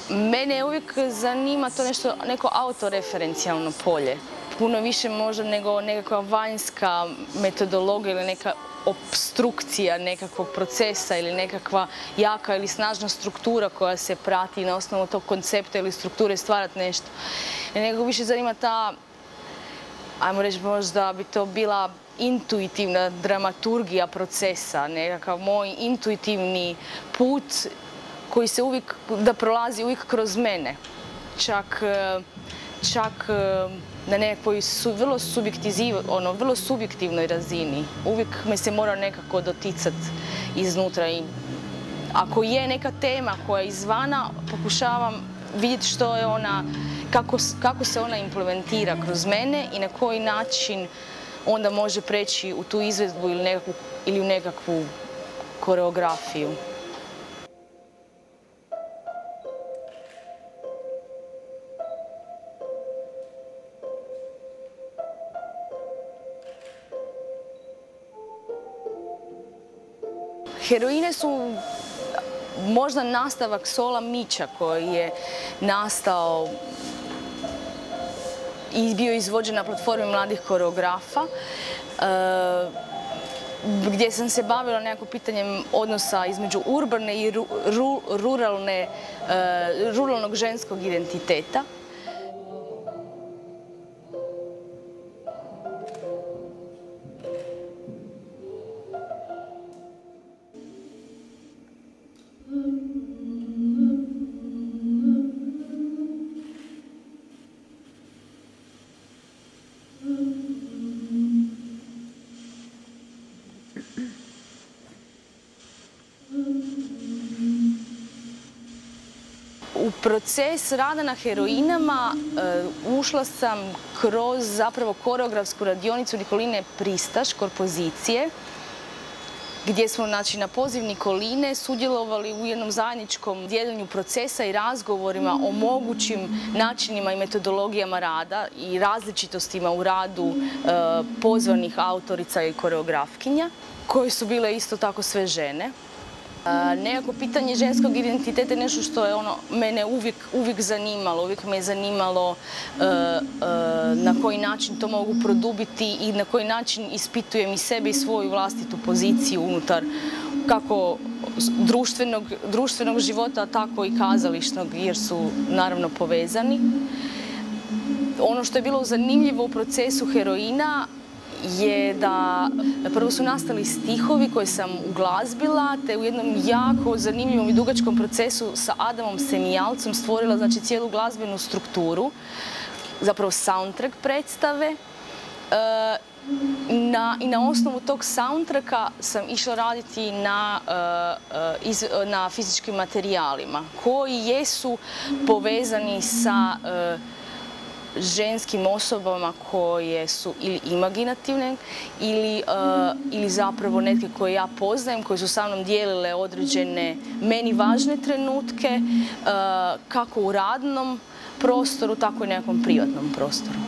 Mene uvijek zanima to neko autoreferencijalno polje. Puno više možda nego nekakva vanjska metodologija ili neka opstrukcija nekakvog procesa ili nekakva jaka ili snažna struktura koja se prati na osnovu tog koncepta ili strukture stvarati nešto. Nego više zanima ta, ajmo reći možda bi to bila intuitivna dramaturgija procesa, nekakav moj intuitivni put koji se uvijek, da prolazi uvijek kroz mene. Čak na nekoj vrlo subjektivnoj razini. Uvijek me se mora nekako doticati iznutra. I ako je neka tema koja je izvana, pokušavam vidjeti što je ona, kako se ona implementira kroz mene i na koji način onda može preći u tu izvedbu ili u nekakvu koreografiju. Heroine su možda nastavak Sola Mića koji je nastao i bio izvođen na platformi mladih koreografa, gdje sam se bavila nekako pitanjem odnosa između urbane i ruralnog ženskog identiteta. U proces rada na heroinama ušla sam kroz zapravo koreografsku radionicu Nikoline Pristaš, Korpozicije, gdje smo na poziv Nikoline sudjelovali u jednom zajedničkom dijeljenju procesa i razgovorima o mogućim načinima i metodologijama rada i različitostima u radu pozvanih autorica i koreografkinja, koje su bile isto tako sve žene. Nekako pitanje ženskog identiteta je nešto što je mene uvijek zanimalo. Uvijek me je zanimalo na koji način to mogu produbiti i na koji način ispitujem i sebe i svoju vlastitu poziciju unutar kako društvenog života, tako i kazališnog, jer su naravno povezani. Ono što je bilo zanimljivo u procesu heroina je da prvo su nastali stihovi koje sam uglazbila, te u jednom jako zanimljivom i dugačkom procesu sa Adamom Semijalcem stvorila cijelu glazbenu strukturu, zapravo soundtrack predstave. I na osnovu tog soundtracka sam išla raditi na fizičkim materijalima koji jesu povezani sa ženskim osobama koje su ili imaginativne ili zapravo neke koje ja poznajem, koje su sa mnom dijelile određene meni važne trenutke, kako u radnom prostoru, tako i nekom privatnom prostoru.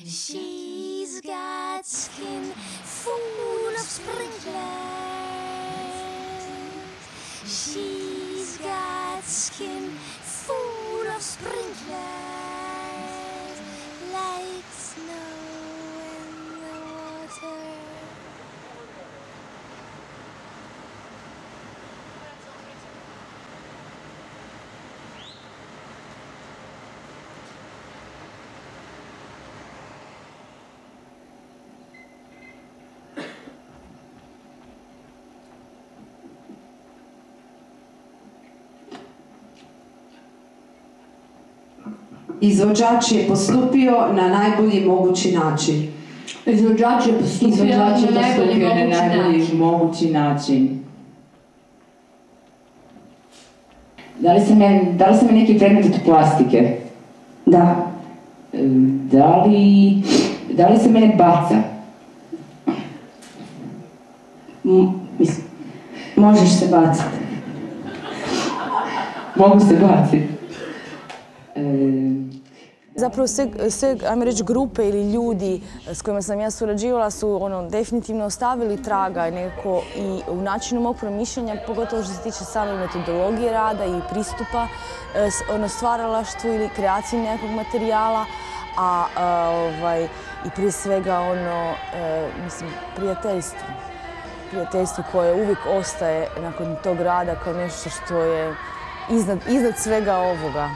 She's got skin full of sprinklers. She's got skin full of sprinklers, like snow in the water. Izvođač je postupio na najbolji mogući način. Izvođač je postupio na najbolji mogući način. Da li se mi neki predmet od plastike? Da. Da li se mene baca? Možeš se baciti. Mogu se baciti. zapravo sve, ajmo reći, grupe ili ljudi s kojima sam ja surađivala su definitivno ostavili traga nekako i u načinu mog promišljanja, pogotovo što se tiče same metodologije rada i pristupa stvaralaštvu ili kreaciji nekog materijala, i prije svega mislim, prijateljstvo koje uvijek ostaje nakon tog rada kao nešto što je iznad svega ovoga.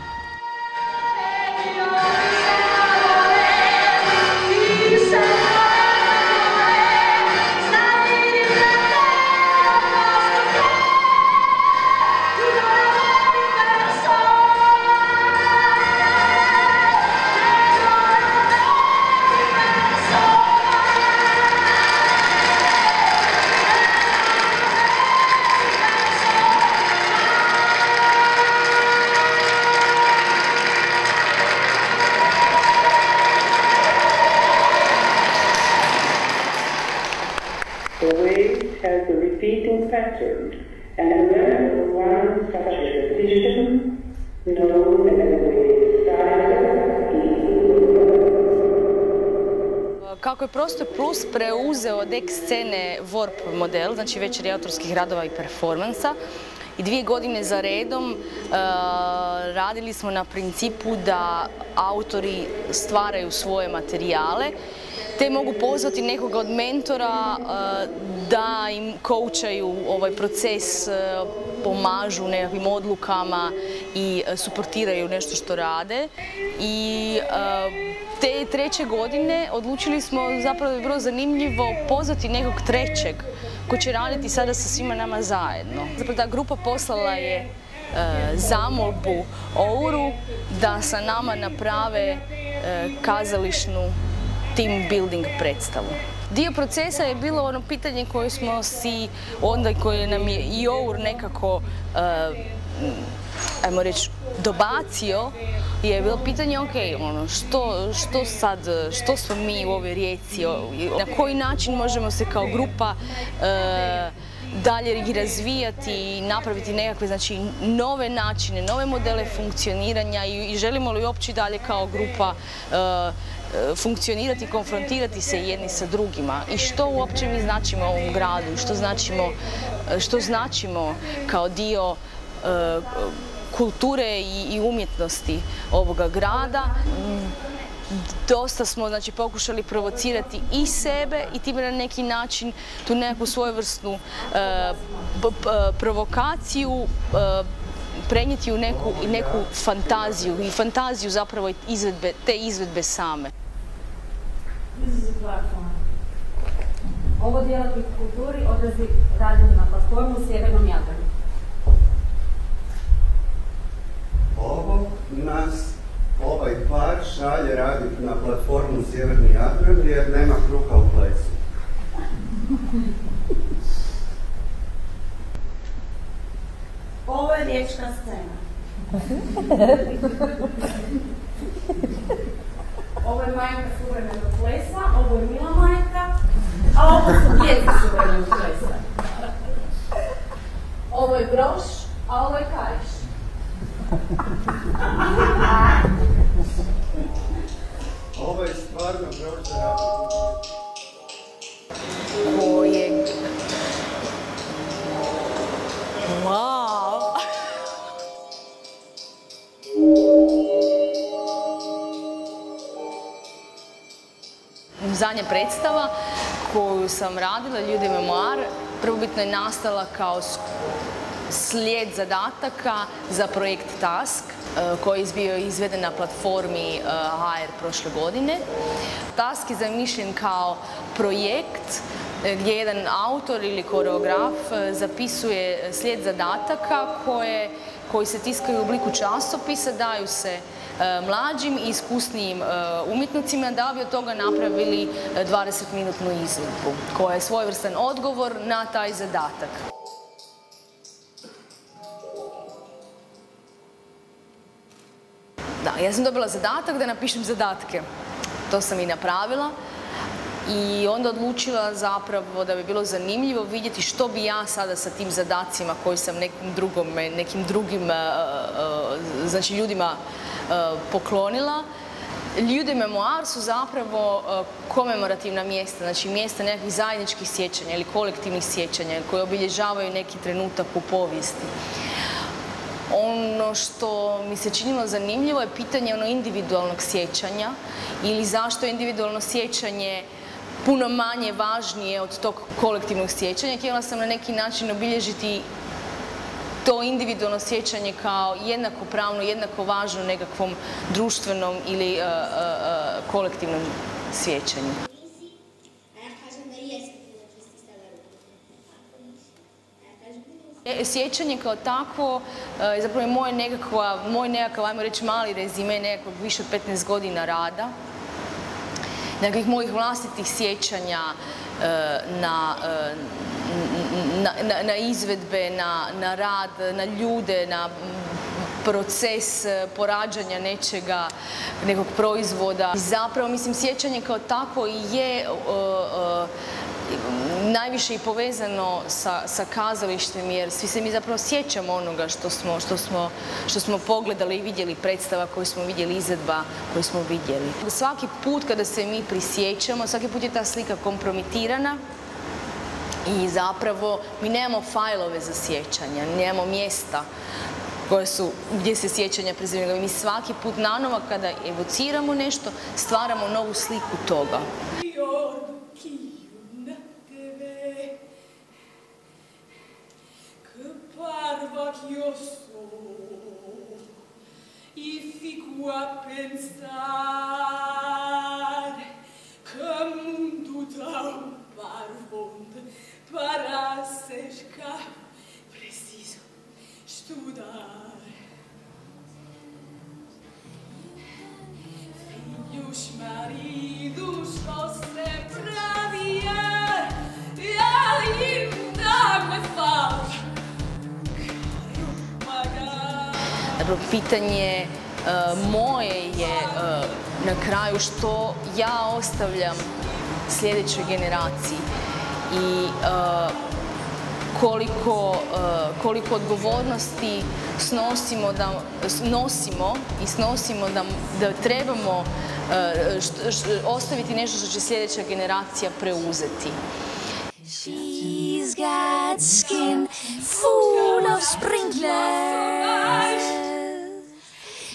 The wave has a repeating pattern, and whenever one touches a position, known as the wave Kako je Prostor Plus preuzeo od X-scene Warp model, znači večeri autorskih radova i performansa, i 2 godine za redom radili smo na principu da autori stvaraju svoje materijale, te mogu pozvati nekoga od mentora da im coachaju ovaj proces, pomažu nekakvim odlukama i suportiraju nešto što rade. I te 3. godine odlučili smo, zapravo je bilo zanimljivo pozvati nekog trećeg koji će raditi sada sa svima nama zajedno. Zapravo ta grupa poslala je zamolbu Ouru da sa nama naprave kazališnu team building predstavu. Dio procesa je bilo pitanje koje smo si onda, koje nam je i Our nekako, ajmo reći, dobacio, je bilo pitanje, što smo mi u ovoj Rijeci, na koji način možemo se kao grupa dalje razvijati i napraviti nekakve, znači, nove načine, nove modele funkcioniranja i želimo li uopće dalje kao grupa funkcionirati, konfrontirati se jedni sa drugima i što uopće mi značimo u ovom gradu, što značimo kao dio kulture i umjetnosti ovoga grada. Dosta smo, znači, pokušali provocirati i sebe i time na neki način tu nekakvu svojevrsnu provokaciju prenijeti u neku fantaziju i fantaziju zapravo te izvedbe same. Ovo djelatnik u kulturi odrazi raditi na platformu u Sjevernom Jadranu. Ovaj par šalje raditi na platformu Sjeverni Jadran jer nema kruha u plesu. Ovo je riječka scena. Ovo je majka suvremenog plesa, ovo je Mila majka, a ovo su djeca suvremenog plesa. Ovo je Groš, a ovo je Kariš. Ovo je stvarno Groš za raditi. Kojeg... Wow! Zadnja predstava koju sam radila, Ljudi memoar, prvobitno je nastala kao slijed zadataka za projekt Task, koji je bio izveden na platformi HR prošle godine. Task je zamišljen kao projekt gdje jedan autor ili koreograf zapisuje slijed zadataka koji se tiskaju u obliku časopisa, daju se mlađim i iskusnijim umjetnicima da bi od toga napravili 20-minutnu izvedbu, koja je svojevrstan odgovor na taj zadatak. Da, ja sam dobila zadatak da napišem zadatke. To sam i napravila. I onda odlučila zapravo da bi bilo zanimljivo vidjeti što bi ja sada sa tim zadacima koji sam nekim drugim znači ljudima poklonila, Ljude memoar su zapravo komemorativna mjesta, znači mjesta nekakvih zajedničkih sjećanja ili kolektivnih sjećanja koje obilježavaju neki trenutak u povijesti. Ono što mi se činilo zanimljivo je pitanje individualnog sjećanja ili zašto je individualno sjećanje puno manje važnije od tog kolektivnog sjećanja. Htjela sam na neki način obilježiti to individualno sjećanje kao jednako pravno, jednako važno nekakvom društvenom ili kolektivnom sjećanju. Sjećanje kao takvo je zapravo moj nekakav, ajmo reći, mali rezime nekakvog više od 15 godina rada. Nekakvih mojih vlastitih sjećanja na izvedbe, na rad, na ljude, na proces porađanja nečega, nekog proizvoda. Zapravo, mislim, sjećanje kao takvo je najviše i povezano sa kazalištem, jer svi se mi zapravo sjećamo onoga što smo pogledali i vidjeli, predstava koju smo vidjeli, izvedba koju smo vidjeli. Svaki put kada se mi prisjećamo, svaki put je ta slika kompromitirana i zapravo mi nemamo fajlove za sjećanja, nemamo mjesta gdje se sjećanja prezimaju. Mi svaki put nanova kada evociramo nešto, stvaramo novu sliku toga. Io so e fico a pensare que mundo tão parvondo para se escapar preciso estudar. Filhos, maridos, vão sempre adiar e ainda me falta. Pitanje moje je na kraju što ja ostavljam sljedećoj generaciji i koliko odgovornosti snosimo da trebamo ostaviti nešto što će sljedeća generacija preuzeti. She's got skin full of sprinklers.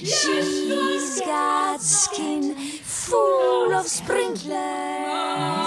She's got skin full of sprinklers.